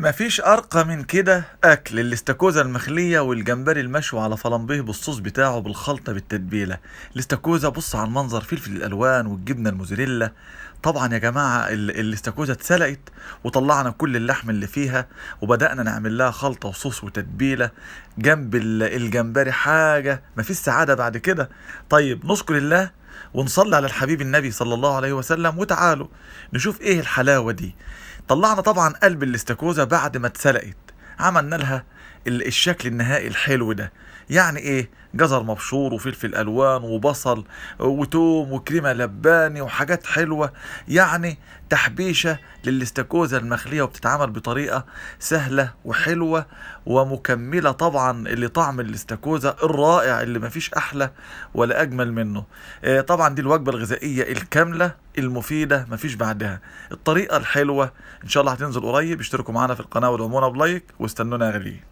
مفيش أرقى من كده أكل الاستاكوزا المخلية والجمبري المشوي على فلامبيه بالصوص بتاعه بالخلطة بالتتبيلة. الاستاكوزا بص على المنظر، فلفل الألوان والجبنة الموزاريلا. طبعا يا جماعة الاستاكوزا اتسلقت وطلعنا كل اللحم اللي فيها وبدأنا نعمل لها خلطة وصوص وتتبيلة جنب الجمبري. حاجة مفيش سعادة بعد كده. طيب نشكر الله ونصلي على الحبيب النبي صلى الله عليه وسلم، وتعالوا نشوف ايه الحلاوة دي. طلعنا طبعا قلب الاستاكوزا بعد ما اتسلقت، عملنا لها الشكل النهائي الحلو ده. يعني ايه؟ جزر مبشور وفلفل الوان وبصل وتوم وكريمه لباني وحاجات حلوه، يعني تحبيشه للاستاكوزا المخليه، وبتتعمل بطريقه سهله وحلوه ومكمله طبعا لطعم الاستاكوزا الرائع اللي مفيش احلى ولا اجمل منه. طبعا دي الوجبه الغذائيه الكامله المفيده مفيش بعدها. الطريقه الحلوه ان شاء الله هتنزل قريب. اشتركوا معانا في القناه ودعمونا بلايك واستنونا يا غاليين.